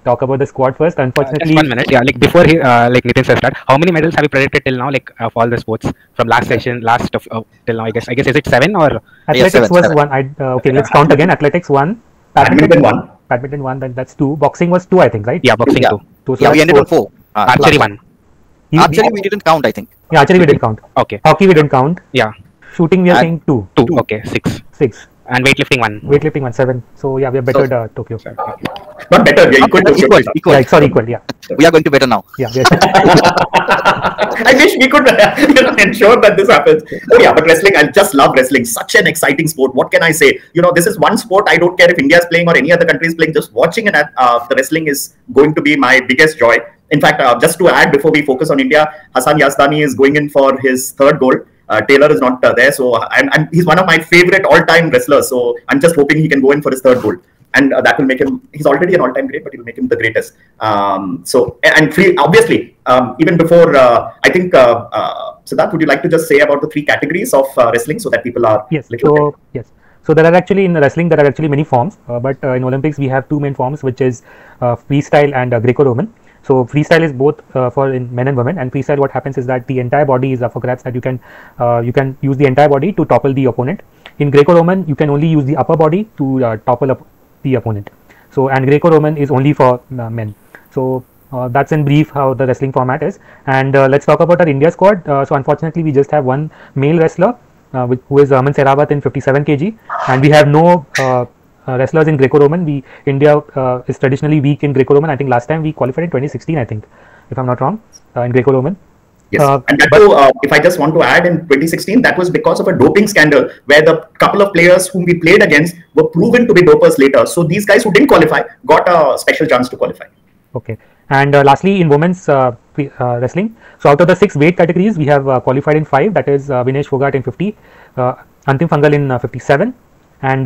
talk about the squad first. Unfortunately, just 1 minute. Yeah, like before he, like Nitin says that, how many medals have you predicted till now? Like of all the sports from last session, last of till now. I guess is it 7 or? athletics seven, was seven. one. Okay, let's count again. Athletics one. Badminton 1. Badminton one. That's 2. Boxing was 2, I think, right? Yeah, boxing Yeah. 2. So Yeah, we that's ended on 4. 4. Archery 1. Archery we didn't count, I think. Yeah, archery we didn't count. Okay. Hockey we didn't count. Yeah. Shooting we are And- saying 2. 2. Okay. 6. 6. And weightlifting 1. Weightlifting 1, 7. So yeah, we are better at Tokyo. Not better, we are equal to Equal, Tokyo. equal. Yeah, sorry, equal. Yeah, We are going to better now. yeah. I wish we could ensure that this happens. Oh yeah, but wrestling, I just love wrestling. Such an exciting sport. What can I say? This is one sport I don't care if India is playing or any other country is playing. Just watching the wrestling is going to be my biggest joy. In fact, just to add before we focus on India, Hassan Yazdani is going in for his 3rd goal. Taylor is not there, so he's one of my favorite all-time wrestlers. So I'm just hoping he can go in for his 3rd goal. And that will make him, he's already an all-time great, but it will make him the greatest. Obviously, even before, I think, Siddharth, would you like to just say about the 3 categories of wrestling so that people are... Yes. So there are actually, in wrestling, there are actually many forms, but in Olympics, we have 2 main forms, which is freestyle and Greco-Roman. So freestyle is both for men and women, and freestyle, what happens is that the entire body is up for grabs, that you can use the entire body to topple the opponent. In Greco-Roman, you can only use the upper body to topple up the opponent. So, and Greco-Roman is only for men. So that's in brief how the wrestling format is. And let's talk about our India squad. So unfortunately, we just have one male wrestler, who is Aman Sehrawat in 57 kg, and we have no wrestlers in Greco-Roman. India is traditionally weak in Greco-Roman. I think last time we qualified in 2016, I think, if I'm not wrong, in Greco-Roman. Yes, and that too, if I just want to add, in 2016, that was because of a doping scandal where the couple of players whom we played against were proven to be dopers later. So these guys who didn't qualify got a special chance to qualify. Okay. And lastly, in women's wrestling, so out of the 6 weight categories, we have qualified in 5. That is Vinesh, Phogat in 50, Antim Fangal in 57, and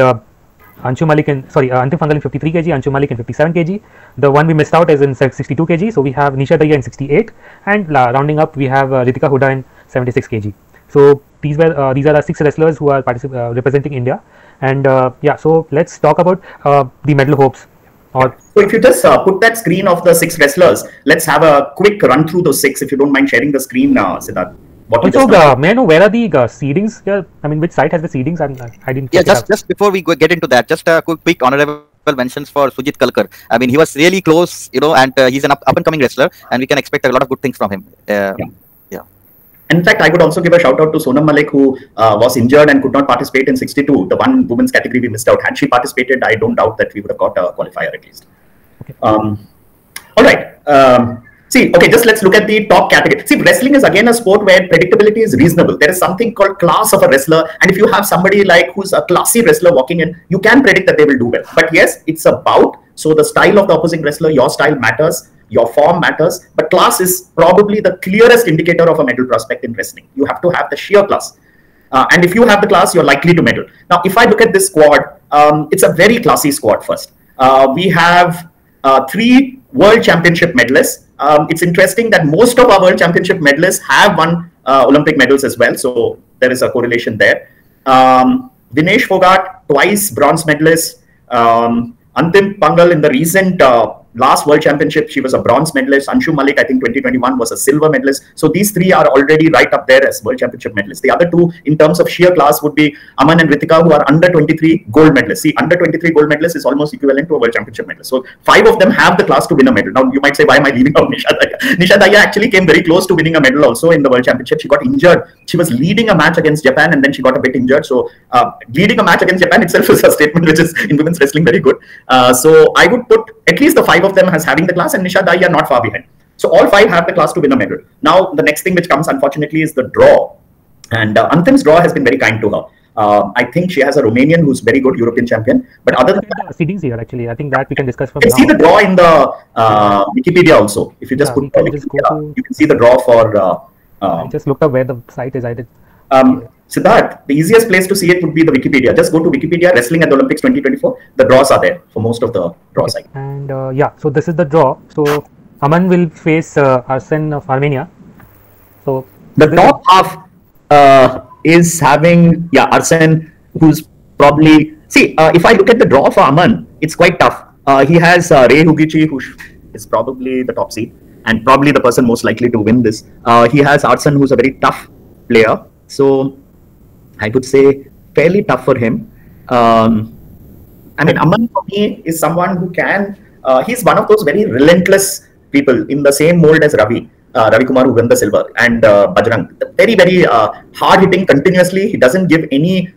Anshu Malik Antim Fangal in 53 kg, Anshu Malik in 57 kg. The one we missed out is in 62 kg. So we have Nisha Daya in 68, and rounding up, we have Ritika Huda in 76 kg. So these are the 6 wrestlers who are representing India. And yeah, so let's talk about the medal hopes. So if you just put that screen of the 6 wrestlers, let's have a quick run through those 6. If you don't mind sharing the screen, Siddharth. Also, may I know where are the seedings here? I mean, which site has the seedings? I didn't. Yeah, just before we get into that, just a quick honorable mentions for Sujit Kalkar. I mean, he was really close, and he's an up and coming wrestler, and we can expect a lot of good things from him. Yeah. In fact, I would also give a shout out to Sonam Malik, who was injured and could not participate in 62. The one women's category we missed out. Had she participated, I don't doubt that we would have got a qualifier at least. Okay. All right. Okay, just let's look at the top category. See, wrestling is again a sport where predictability is reasonable. There is something called class of a wrestler, and if you have somebody like who's a classy wrestler walking in, you can predict that they will do well. But yes, it's a bout, so the style of the opposing wrestler, your style matters, your form matters, but class is probably the clearest indicator of a medal prospect in wrestling. You have to have the sheer class. And if you have the class, you're likely to medal. Now, if I look at this squad, it's a very classy squad first. We have 3 World Championship medalists. It's interesting that most of our World Championship medalists have won Olympic medals as well. So there is a correlation there. Vinesh Phogat, twice bronze medalist. Antim Pangal in the recent last World Championship, she was a bronze medalist. Anshu Malik, I think 2021 was a silver medalist. So these 3 are already right up there as World Championship medalists. The other 2 in terms of sheer class would be Aman and Ritika, who are under 23 gold medalists. See, under 23 gold medalists is almost equivalent to a World Championship medalist. So 5 of them have the class to win a medal. Now you might say, why am I leaving out Nisha Daya? Nisha Daya actually came very close to winning a medal also in the World Championship. She got injured. She was leading a match against Japan and then she got a bit injured. So leading a match against Japan itself is a statement which is in women's wrestling very good. So I would put at least the 5 of them as having the class, and Nisha Daya not far behind. So all 5 have the class to win a medal. Now the next thing which comes, unfortunately, is the draw. And Antim's draw has been very kind to her. I think she has a Romanian who's very good European champion. But other than that, seedings here actually, I think that we can discuss from you can now. see the draw in the Wikipedia also. If you just put you can see the draw for. I just looked up where the site is. I did. Siddharth, the easiest place to see it would be the Wikipedia. Just go to Wikipedia, Wrestling at the Olympics 2024. The draws are there for most of the draws. Okay. And yeah, so this is the draw. So Aman will face Arsen of Armenia. So the top half is having Arsen, who's probably if I look at the draw for Aman, it's quite tough. He has Rei Hugichi, who is probably the top seed and probably the person most likely to win this. He has Arsen, who's a very tough player. So I would say fairly tough for him. I mean, Aman for me is someone who can, he's one of those very relentless people in the same mold as Ravi. Ravi Kumar, who won the silver, and Bajrang. Very, very hard hitting continuously. He doesn't give any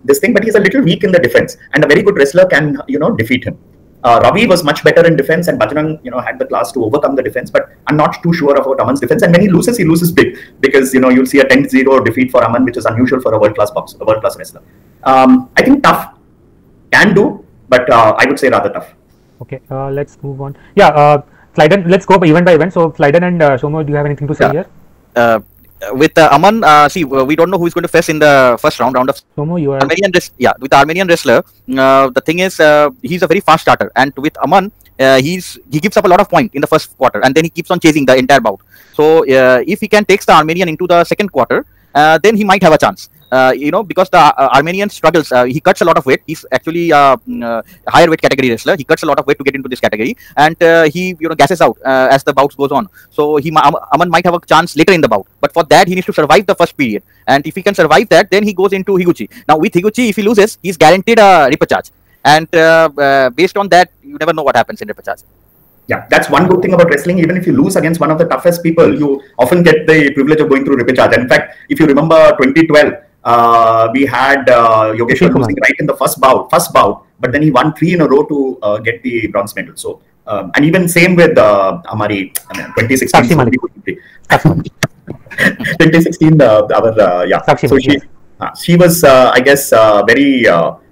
this thing, but he's a little weak in the defense. And a very good wrestler can, defeat him. Ravi was much better in defense, and Bajrang, had the class to overcome the defense. But I'm not too sure about Aman's defense. And when he loses big, because you'll see a 10-0 defeat for Aman, which is unusual for a world-class wrestler. I think tough can do, but I would say rather tough. Okay, let's move on. Yeah, Flydon, let's go event by event. So Flydon and Soumya, do you have anything to say here? With Aman, see, we don't know who is going to face in the first round of Soumya, you are with the Armenian wrestler. The thing is, he's a very fast starter, and with Aman, he gives up a lot of point in the first quarter, and then he keeps on chasing the entire bout. So if he can take the Armenian into the second quarter, then he might have a chance. Because the Armenian struggles, he cuts a lot of weight. He's actually higher weight category wrestler. He cuts a lot of weight to get into this category, and he gasses out as the bout goes on. So Aman might have a chance later in the bout, but for that he needs to survive the first period. And if he can survive that, then he goes into Higuchi. Now with Higuchi, if he loses, he's guaranteed a repechage. And based on that, you never know what happens in repechage. Yeah, that's one good thing about wrestling. Even if you lose against one of the toughest people, you often get the privilege of going through repechage. In fact, if you remember 2012, we had Yogeshwar losing right in the first bout, but then he won 3 in a row to get the bronze medal. So, and even same with Amari, 2016. 2016, So she was, I guess, very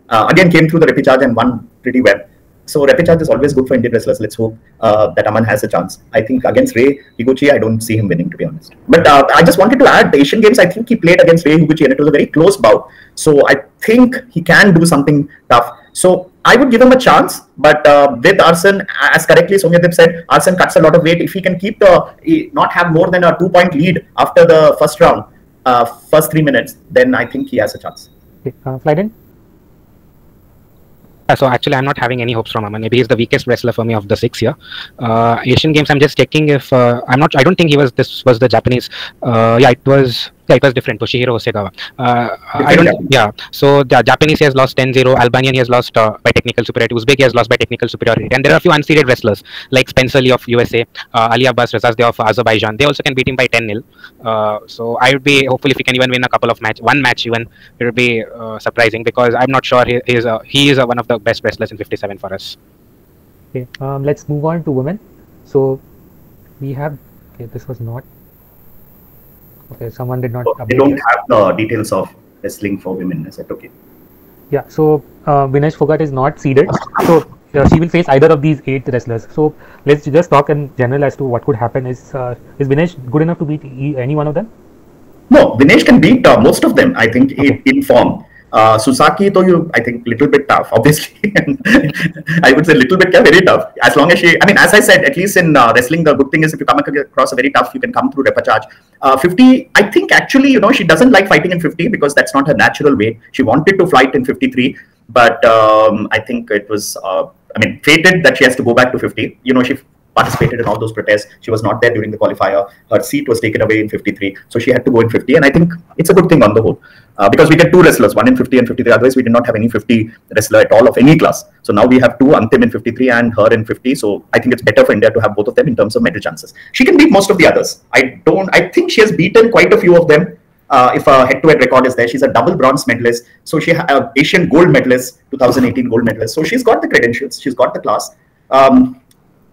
again came through the repechage and won pretty well. So repechage is always good for Indian wrestlers. Let's hope that Aman has a chance. I think against Rei Higuchi, I don't see him winning, to be honest. But I just wanted to add, the Asian Games, I think he played against Rei Higuchi, and it was a very close bout. So I think he can do something tough. So I would give him a chance. But with Arsen, as correctly Soumya said, Arsen cuts a lot of weight. If he can keep not have more than a 2-point lead after the first round, first 3 minutes, then I think he has a chance. Okay, Flydon? So actually, I'm not having any hopes from Aman. Maybe he's the weakest wrestler for me of the 6 here. Asian Games, I'm just checking if I don't think this was the Japanese. It was different. Toshihiro Hosegawa. So the Japanese, he has lost 10-0. Albanian, he has lost by technical superiority. Uzbek, he has lost by technical superiority. And there are a few unseeded wrestlers like Spencer Lee of USA, Ali Abbas Rezazadeh of Azerbaijan. They also can beat him by 10-0. So I would be hopeful if he can even win a couple of one match even, it would be surprising, because I'm not sure he is one of the best wrestlers in 57 for us. Okay, let's move on to women. So we have, this was not. Okay, someone did not. They don't have the details of wrestling for women. Is that okay? Yeah. So Vinesh Phogat is not seeded. So she will face either of these 8 wrestlers. So let's just talk in general as to what could happen. Is Vinesh good enough to beat any one of them? No, Vinesh can beat most of them, I think, in form. Susaki, though, I think little bit tough, obviously. I would say little bit very tough. As long as as I said, at least in wrestling, the good thing is if you come across a very tough, you can come through repechage. 50, I think actually, she doesn't like fighting in 50 because that's not her natural weight. She wanted to fight in 53, but I think it was, fated that she has to go back to 50. She participated in all those protests. She was not there during the qualifier. Her seat was taken away in 53. So she had to go in 50. And I think it's a good thing on the whole. Because we get 2 wrestlers, one in 50 and 53. Otherwise, we did not have any 50 wrestler at all of any class. So now we have 2, Antim in 53 and her in 50. So I think it's better for India to have both of them in terms of medal chances. She can beat most of the others. I think she has beaten quite a few of them. If a head-to-head record is there, she's a double bronze medalist. So she Asian gold medalist, 2018 gold medalist. So she's got the credentials. She's got the class.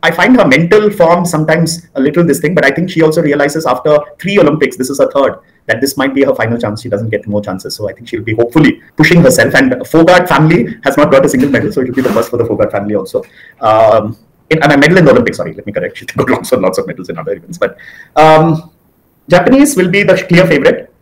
I find her mental form sometimes a little this thing, but I think she also realizes after 3 Olympics, this is her 3rd, that this might be her final chance. She doesn't get more chances. So I think she'll be hopefully pushing herself. And Phogat family has not got a single medal, so it will be the first for the Phogat family also. And a medal in the Olympics, sorry, let me correct. She got lots of medals in other events. But Japanese will be the clear favorite.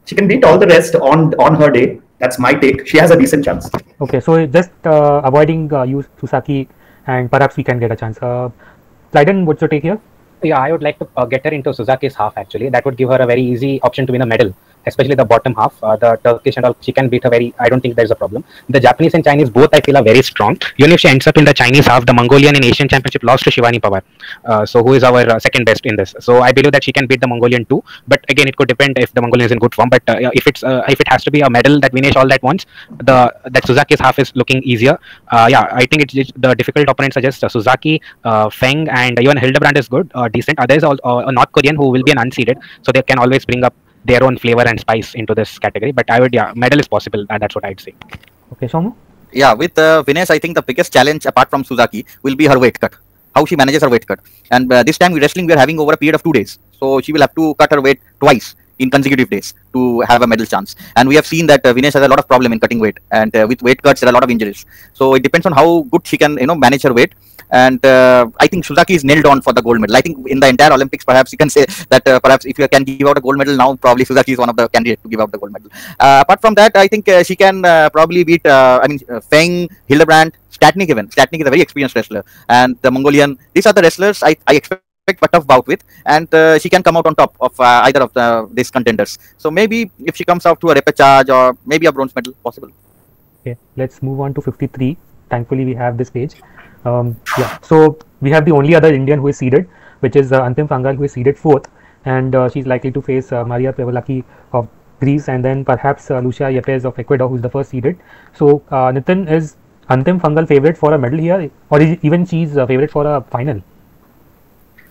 She can beat all the rest on her day. That's my take. She has a decent chance. Okay, so just avoiding Yu Susaki, and perhaps we can get a chance. Flydon, what's your take here? Yeah, I would like to get her into Suzuki's half actually. That would give her a very easy option to win a medal. especially the bottom half. The Turkish and all, she can beat her very. I don't think there's a problem. The Japanese and Chinese both I feel are very strong. Even if she ends up in the Chinese half, the Mongolian in Asian Championship lost to Shivani Pawar, so who is our second best in this. So I believe that she can beat the Mongolian too. But again, it could depend if the Mongolian is in good form. But if it has to be a medal that Vinesh all that wants, that Suzuki's half is looking easier. I think the difficult opponents are just Suzuki, Feng, and even Hildebrand is good, decent. There is a North Korean who will be an unseeded, so they can always bring up their own flavor and spice into this category. But medal is possible, and that's what I'd say. Okay, Somu? Yeah, with Vinesh, I think the biggest challenge apart from Suzuki will be her weight cut. How she manages her weight cut. And this time wrestling we are having over a period of 2 days. So she will have to cut her weight twice in consecutive days to have a medal chance. And we have seen that Vinesh has a lot of problem in cutting weight. And with weight cuts, there are a lot of injuries. So it depends on how good she can, manage her weight. And I think Suzuki is nailed on for the gold medal. I think in the entire Olympics, perhaps you can say that perhaps if you can give out a gold medal now, probably Suzuki is one of the candidates to give out the gold medal. Apart from that, I think she can probably beat, Feng, Hildebrand, Statnik even. Statnik is a very experienced wrestler. And the Mongolian, these are the wrestlers I expect a tough bout with, and she can come out on top of either of these contenders. So maybe if she comes out to a repechage or maybe a bronze medal, possible. Okay, let's move on to 53. Thankfully, we have this page. So we have the only other Indian who is seeded, which is Antim Fangal, who is seeded 4th, and she's likely to face Maria Prevolaki of Greece, and then perhaps Lucia Yepes of Ecuador, who is the first seeded. So Nitin, is Antim Fangal favorite for a medal here, or even she's favorite for a final?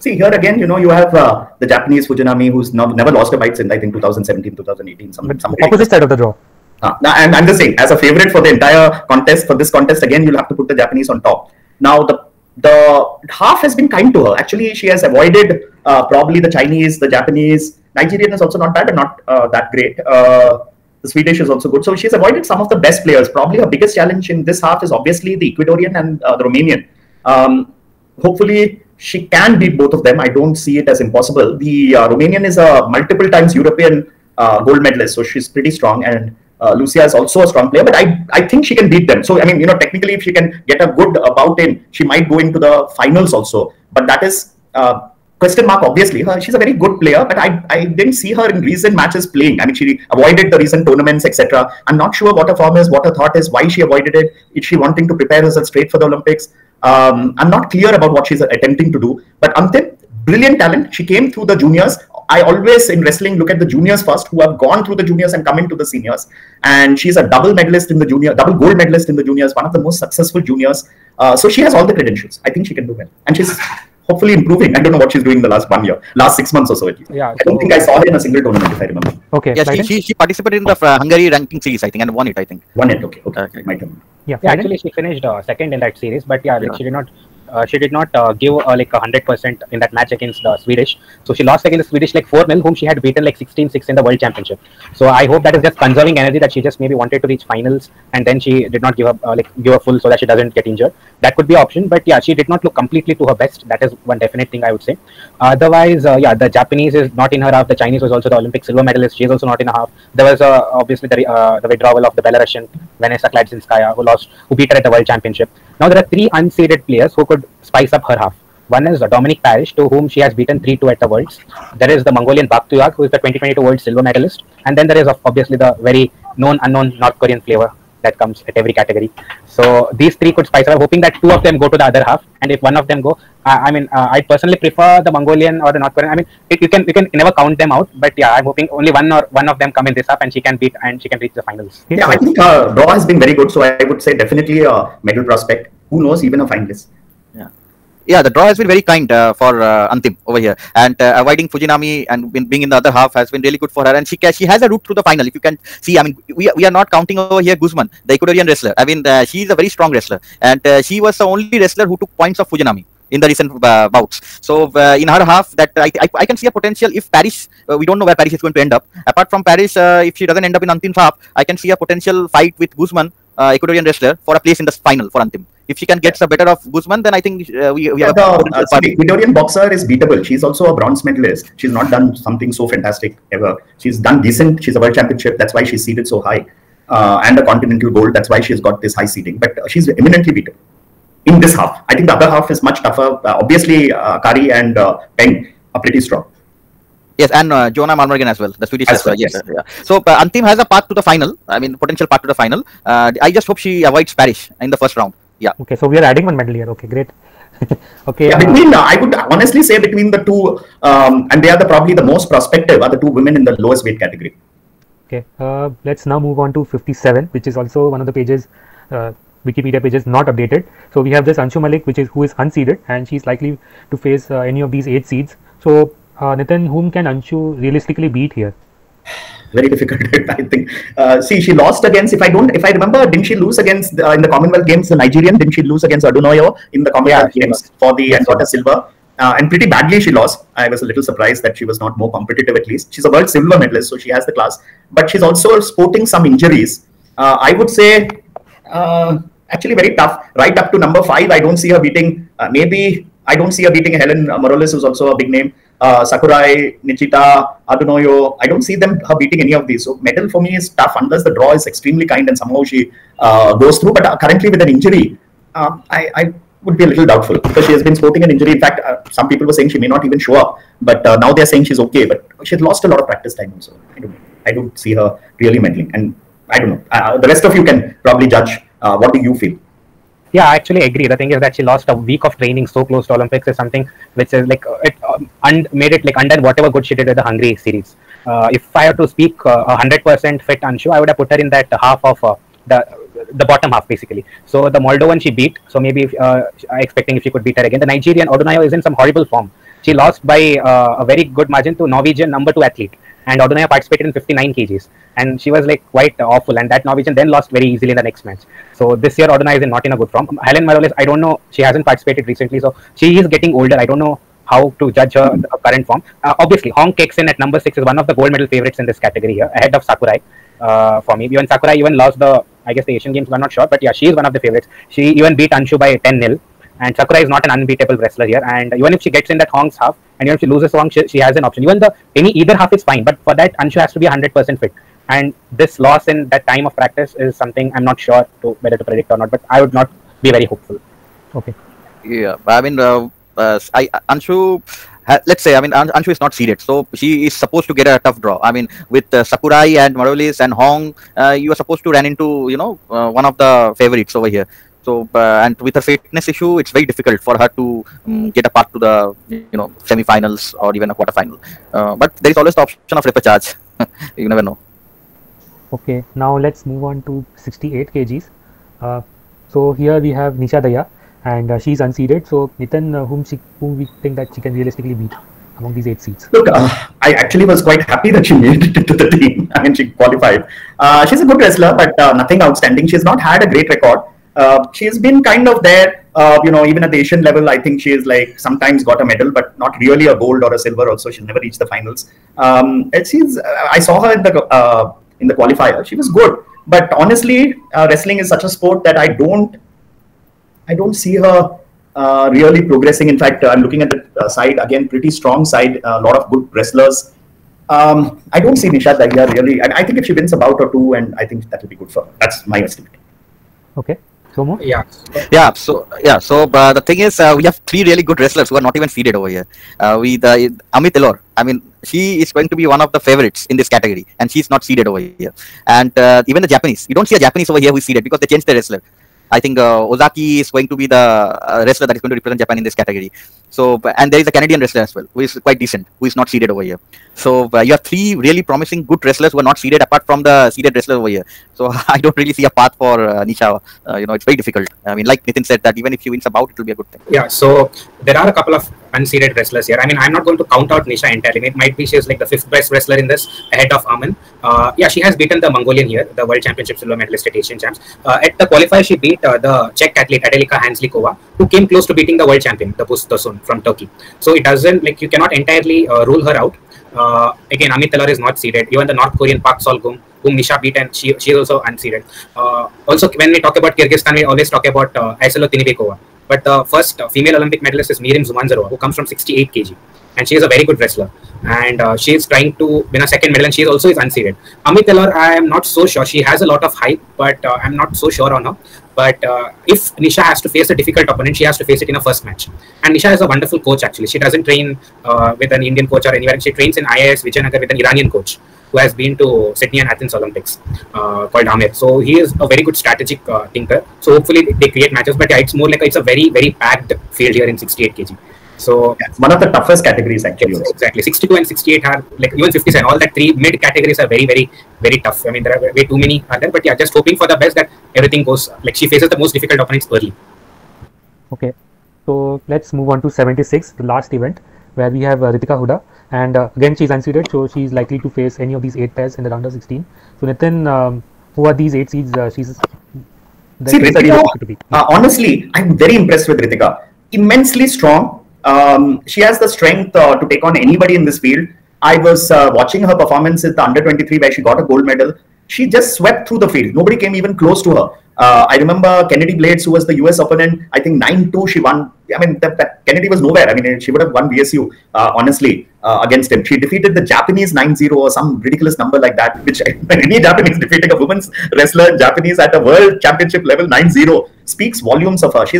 See, here again, you have the Japanese Fujinami, who's never lost a fight since, I think, 2017, 2018. Some opposite side of the draw. I'm just saying, as a favorite for the entire contest, for this contest, again, you'll have to put the Japanese on top. Now, the half has been kind to her. Actually, she has avoided probably the Chinese, the Japanese. Nigerian is also not bad, but not that great. The Swedish is also good. So she's avoided some of the best players. Probably her biggest challenge in this half is obviously the Ecuadorian and the Romanian. Hopefully, she can beat both of them. I don't see it as impossible. The Romanian is a multiple times European gold medalist, so she's pretty strong. And Lucia is also a strong player, but I think she can beat them. So, technically, if she can get a good bout in, she might go into the finals also. But that is question mark, obviously. She's a very good player, but I didn't see her in recent matches playing. She avoided the recent tournaments, etc. I'm not sure what her form is, what her thought is, why she avoided it. Is she wanting to prepare herself straight for the Olympics? I'm not clear about what she's attempting to do. But Antim, brilliant talent. She came through the juniors. I always in wrestling look at the juniors first, who have gone through the juniors and come into the seniors. And she's a double medalist in the junior, double gold medalist in the juniors, one of the most successful juniors. So she has all the credentials. I think she can do well. And she's hopefully improving. I don't know what she's doing the last 1 year, last 6 months or so. Yeah, I don't think I saw her in a single tournament, if I remember. Okay. Yeah, she participated in the Hungary ranking series, I think, and won it, I think. Won it, okay. Might have. Yeah, actually, she finished second in that series, but she did not give like 100% in that match against the Swedish. So she lost against the Swedish like 4-0, whom she had beaten like 16-6 in the World Championship. So I hope that is just conserving energy, that she just maybe wanted to reach finals and then she did not give up give a full so that she doesn't get injured. That could be an option, but yeah, she did not look completely to her best. That is one definite thing I would say. Otherwise, the Japanese is not in her half. The Chinese was also the Olympic silver medalist. She is also not in her half. There was obviously the withdrawal of the Belarusian Vanessa Kladzinskaya, who beat her at the World Championship. Now there are 3 unseeded players who could spice up her half. One is Dominic Parrish, to whom she has beaten 3-2 at the Worlds. There is the Mongolian Baktuyag, who is the 2022 World Silver Medalist. And then there is obviously the very unknown North Korean flavor that comes at every category. So these 3 could spice up, hoping that 2 of them go to the other half. And if one of them go, I personally prefer the Mongolian or the North Korean. You can never count them out, but yeah, I'm hoping only one of them come in this half and she can beat and she can reach the finals. Yeah, I think draw has been very good, so I would say definitely a medal prospect. Who knows, even a finalist. Yeah, the draw has been very kind for Antim over here, and avoiding Fujinami and being in the other half has been really good for her. And she has a route through the final. If you can see, we are not counting over here Guzman, the Ecuadorian wrestler. She is a very strong wrestler, and she was the only wrestler who took points of Fujinami in the recent bouts. So in her half, that I can see a potential if Paris. We don't know where Paris is going to end up. Apart from Paris, if she doesn't end up in Antim's half, I can see a potential fight with Guzman, Ecuadorian wrestler, for a place in the final for Antim. If she can get the better of Guzman, then I think we have the Ecuadorian boxer is beatable. She's also a bronze medalist. She's not done something so fantastic ever. She's done decent. She's a world championship. That's why she's seeded so high. And a continental gold. That's why she's got this high seeding. But she's eminently beatable in this half. I think the other half is much tougher. Obviously, Kari and Peng are pretty strong. Yes, and Joanna Malmbergen as well, the Swedish As wrestler. well, Yes. Yeah. So Antim has a path to the final. I mean, potential path to the final. I just hope she avoids Parish in the first round. Yeah. Okay, so we are adding one medal here. Okay, great. Okay. Yeah, between I would honestly say between the two, and they are probably the most prospective are the two women in the lowest weight category. Okay, let's now move on to 57, which is also one of the pages, Wikipedia pages not updated. So we have this Anshu Malik, who is unseeded, and she's likely to face any of these 8 seeds. So Nitin, whom can Anshu realistically beat here? Very difficult, I think. See, she lost against, if I remember, didn't she lose against in the Commonwealth Games, the Nigerian? Didn't she lose against Odunoyo in the Commonwealth Games for the and got a silver? And pretty badly she lost. I was a little surprised that she was not more competitive at least. She's a world silver medalist, so she has the class. But she's also sporting some injuries. I would say, actually very tough. Right up to number 5, I don't see her beating. Maybe I don't see her beating Helen Morales, who's also a big name. Sakurai, Nichita, Adunoyo. I don't see her beating any of these. So medal for me is tough unless the draw is extremely kind and somehow she goes through. But currently with an injury, I would be a little doubtful because she has been sporting an injury. In fact, some people were saying she may not even show up, but now they're saying she's okay. But she's lost a lot of practice time also. I don't see her really meddling, and I don't know. The rest of you can probably judge. What do you feel? Yeah, I actually agree. The thing is that she lost a week of training so close to Olympics is something which is like it made it like undone whatever good she did with the Hungary series. If I have to speak 100% fit Anshu, I would have put her in that half of the bottom half basically. So the Moldovan she beat. So maybe expecting if she could beat her again. The Nigerian Odunoyo is in some horrible form. She lost by a very good margin to Norwegian number 2 athlete. And Odunoyo participated in 59 kgs. And she was like quite awful. And that Norwegian then lost very easily in the next match. So this year Odunoyo is not in a good form. Helen Morales, I don't know. She hasn't participated recently. So she is getting older. I don't know how to judge her current form. Obviously, Hong Keksin at number 6 is one of the gold medal favorites in this category here, ahead of Sakurai. For me, even Sakurai lost the Asian Games. I'm not sure, but yeah, she is one of the favorites. She even beat Anshu by 10-0. And Sakurai is not an unbeatable wrestler here. And even if she gets in that Hong's half, and even if she loses Hong, she has an option. Even either half is fine, but for that, Anshu has to be 100% fit. And this loss in that time of practice is something I'm not sure whether to predict or not, but I would not be very hopeful. Okay. Yeah, I mean, Anshu. Let's say, I mean, Anshu is not seeded, so she is supposed to get a tough draw. I mean, with Sakurai and Morales and Hong, you are supposed to run into, one of the favorites over here. So, and with her fitness issue, it's very difficult for her to get a path to the, semi-finals or even a quarter-final. But there is always the option of repechage. You never know. Okay, now let's move on to 68 kgs. So here we have Nisha Daya, and she's unseeded. So Nitin, whom we think that she can realistically beat among these 8 seeds? Look, I actually was quite happy that she made it into the team. I mean, she qualified. She's a good wrestler, but nothing outstanding. She's not had a great record. She's been kind of there, even at the Asian level. I think she is like sometimes got a medal, but not really a gold or a silver. Also, she'll never reach the finals. I saw her in the qualifier. She was good, but honestly, wrestling is such a sport that I don't see her really progressing. In fact, I'm looking at the side again, pretty strong side, a lot of good wrestlers. I don't see Nisha Daya really. I think if she wins a bout or two, and I think that will be good for her. That's my estimate. Okay. So So the thing is, we have 3 really good wrestlers who are not even seeded over here. Amit Elor, I mean, she is going to be one of the favorites in this category, and she's not seeded over here. And even the Japanese, you don't see a Japanese over here who is seeded because they changed the wrestler. I think Ozaki is going to be the wrestler that is going to represent Japan in this category. So, and there is a Canadian wrestler as well, who is quite decent, who is not seeded over here. So, you have 3 really promising good wrestlers who are not seeded apart from the seeded wrestler over here. So, I don't really see a path for Nisha. It's very difficult. I mean, like Nitin said, that even if she wins a bout, it will be a good thing. Yeah, so there are a couple of unseeded wrestlers here. I mean, I'm not going to count out Nisha entirely. It might be she's like the 5th best wrestler in this, ahead of Aman. She has beaten the Mongolian here, the World Championship silver medalist at Asian Champs. At the qualifier, she beat the Czech athlete Adelika Hanslikova, who came close to beating the world champion, the Pustosun from Turkey. So it doesn't, you cannot entirely rule her out. Again, Amit Elor is not seeded. Even the North Korean Park Solgum, whom Nisha beat, and she is also unseeded. Also, when we talk about Kyrgyzstan, we always talk about Ayselo Tinibekova, But the first female Olympic medalist is Miriam Zumanzarova, who comes from 68 kg. And she is a very good wrestler. And she is trying to win a second medal, and she also is unseeded. Amit Elor, I am not so sure. She has a lot of hype, but I'm not so sure on her. But if Nisha has to face a difficult opponent, she has to face it in a first match. And Nisha is a wonderful coach, actually. She doesn't train with an Indian coach or anywhere. She trains in IIS Vijayanagar with an Iranian coach who has been to Sydney and Athens Olympics, called Amir. So he is a very good strategic thinker. So hopefully they create matches. But yeah, it's more like it's a very, very packed field here in 68 kg. So yeah, it's one of the toughest categories actually. Yes, exactly. 62 and 68 are like even 57. All that three mid categories are very, very, very tough. I mean, there are way too many are there. But yeah, just hoping for the best that everything goes like she faces the most difficult opponents early. Okay, so let's move on to 76, the last event, where we have Ritika Huda, and again she's unseeded, so she's likely to face any of these 8 pairs in the round of 16. So Nitin, who are these 8 seeds? She's See, Ritika, honestly, I'm very impressed with Ritika. Immensely strong. She has the strength to take on anybody in this field. I was watching her performance at the under 23 where she got a gold medal. She just swept through the field. Nobody came even close to her. I remember Kennedy Blades, who was the US opponent, I think 9-2 she won. I mean, that Kennedy was nowhere. I mean, she would have won VSU, honestly, against him. She defeated the Japanese 9-0 or some ridiculous number like that, which any Japanese defeating a women's wrestler, Japanese at a world championship level 9-0 speaks volumes of her. She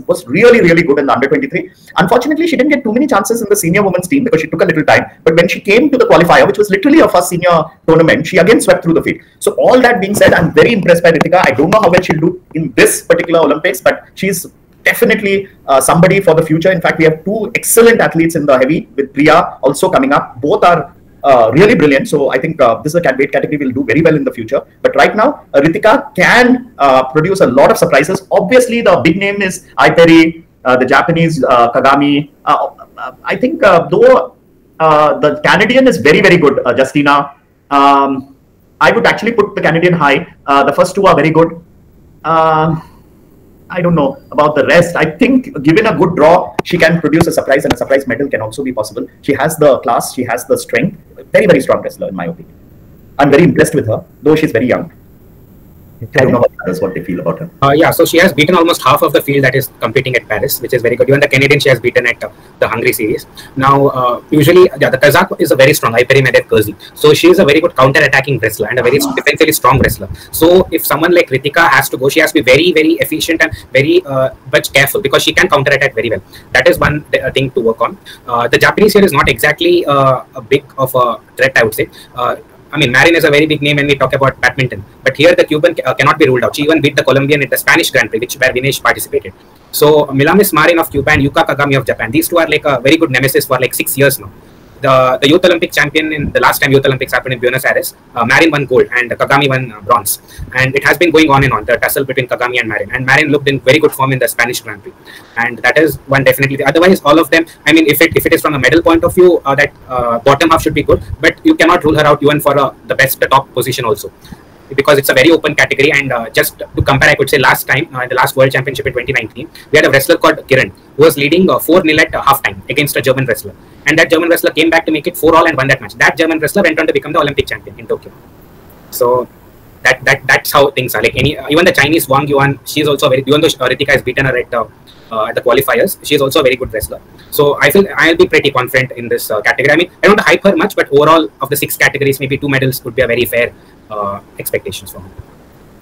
was really, really good in the under 23. Unfortunately, she didn't get too many chances in the senior women's team because she took a little time. But when she came to the qualifier, which was literally her first senior tournament, she again swept through the field. So all that being said, I'm very impressed by Ritika. I don't know how well she'll do in this particular Olympics, but she's definitely somebody for the future. In fact, we have 2 excellent athletes in the heavy with Priya also coming up. Both are really brilliant. So I think this is a weight category will do very well in the future. But right now, Ritika can produce a lot of surprises. Obviously, the big name is Aiperi, the Japanese Kagami. I think though the Canadian is very, very good, Justina. I would actually put the Canadian high. The first 2 are very good. I don't know about the rest. I think given a good draw, she can produce a surprise, and a surprise medal can also be possible. She has the class, she has the strength. Very, very strong wrestler in my opinion. I'm very impressed with her, though she's very young. I don't know about others, what they feel about her. Yeah, so she has beaten almost half of the field that is competing at Paris, which is very good. Even the Canadian she has beaten at the Hungary series. Now, usually, yeah, the Kazakh is a very strong Aiperi Medek Kurzi. So she is a very good counter-attacking wrestler and a very defensively strong wrestler. So if someone like Ritika has to go, she has to be very, very efficient and very much careful because she can counter-attack very well. That is one thing to work on. The Japanese here is not exactly a big of a threat, I would say. I mean, Marin is a very big name when we talk about badminton. But here, the Cuban cannot be ruled out. She even beat the Colombian at the Spanish Grand Prix, where Vinesh participated. So, Milamis Marin of Cuba and Yuka Kagami of Japan. These 2 are like a very good nemesis for like 6 years now. The Youth Olympic champion in the last time Youth Olympics happened in Buenos Aires, Marin won gold and Kagami won bronze. And it has been going on and on, the tussle between Kagami and Marin. And Marin looked in very good form in the Spanish Grand Prix. And that is one definitely. Otherwise, all of them, I mean, if it is from a medal point of view, that bottom half should be good. But you cannot rule her out even for the top position also. Because it's a very open category, and just to compare, I could say last time, the last World Championship in 2019, we had a wrestler called Kiran who was leading 4-0 at halftime against a German wrestler, and that German wrestler came back to make it 4-all and won that match. That German wrestler went on to become the Olympic champion in Tokyo. So that's how things are. Like even the Chinese Wang Yuan, she's also very. Even though Ritika has beaten her at the qualifiers, she is also a very good wrestler. So I feel I'll be pretty confident in this category. I mean, I don't hype her much, but overall of the 6 categories, maybe 2 medals would be a very fair expectations for her.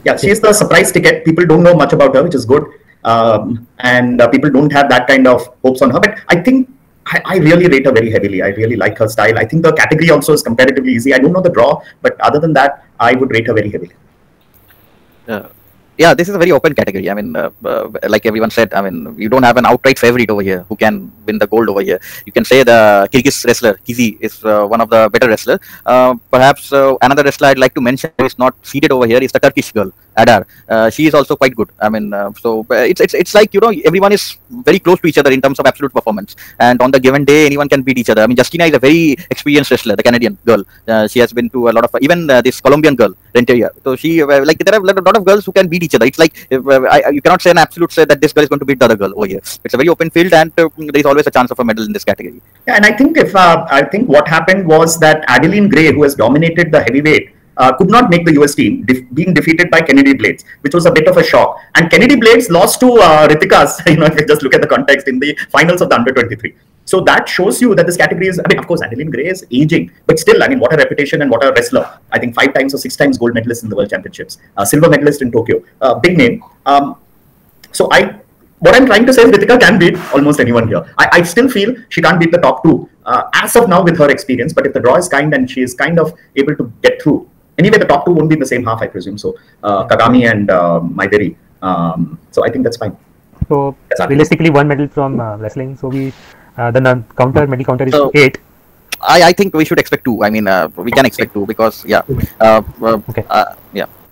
Yeah, she is the surprise ticket. People don't know much about her, which is good. And people don't have that kind of hopes on her. But I think I really rate her very heavily. I really like her style. I think the category also is comparatively easy. I don't know the draw, but other than that, I would rate her very heavily. Yeah, this is a very open category. I mean, like everyone said, I mean, you don't have an outright favorite over here who can win the gold over here. You can say the Kyrgyz wrestler, Kizi, is one of the better wrestlers. Perhaps another wrestler I'd like to mention who is not seated over here is the Turkish girl, Adar. She is also quite good. I mean, it's like, you know, everyone is very close to each other in terms of absolute performance. And on the given day, anyone can beat each other. I mean, Justina is a very experienced wrestler, the Canadian girl. She has been to a lot of, even this Colombian girl, Renteria. So she, like, there are a lot of girls who can beat each other. It's like, you cannot say an absolute say that this girl is going to beat the other girl over here. It's a very open field, and there is always a chance of a medal in this category. Yeah, and I think I think what happened was that Adeline Gray, who has dominated the heavyweight, could not make the US team, being defeated by Kennedy Blades, which was a bit of a shock. And Kennedy Blades lost to Ritika's, if you just look at the context, in the finals of the under-23. So that shows you that this category is, of course, Adeline Gray is aging, but still, what a reputation and what a wrestler. I think 5 times or 6 times gold medalist in the World Championships, silver medalist in Tokyo, big name. What I'm trying to say is Ritika can beat almost anyone here. I still feel she can't beat the top 2 as of now with her experience, but if the draw is kind and she is kind of able to get through, anyway, the top 2 won't be in the same half, I presume. So Kagami and Maideri. So I think that's fine. So realistically, 1 medal from wrestling. So the medal counter is 8. I think we should expect 2. We can expect 2 because yeah.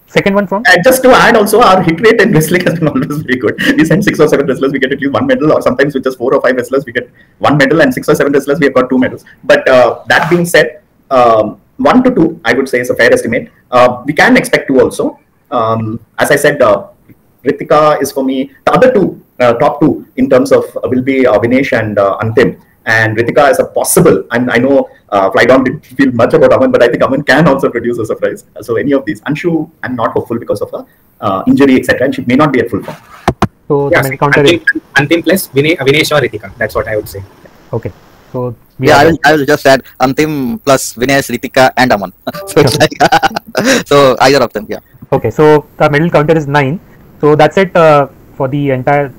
Second one from? Just to add also, our hit rate in wrestling has been always very good. We send 6 or 7 wrestlers, we get at least 1 medal, or sometimes with just 4 or 5 wrestlers, we get 1 medal, and 6 or 7 wrestlers, we have got 2 medals. But that being said, 1 to 2, I would say, is a fair estimate. We can expect 2 also. As I said, Ritika is for me, the other 2, top 2 in terms of will be Vinesh and Antim. And Ritika is a possible, and I know Flydon didn't feel much about Aman, but I think Aman can also produce a surprise. So any of these, Anshu, I'm not hopeful because of her injury, etc. And she may not be at full form. So yes, Antim plus Vinesh or Ritika. That's what I would say. Okay. So I will just add Antim plus Vinesh, Ritika, and Aman. So it's like so either of them, yeah. Okay. So the medal counter is 9. So that's it for the entire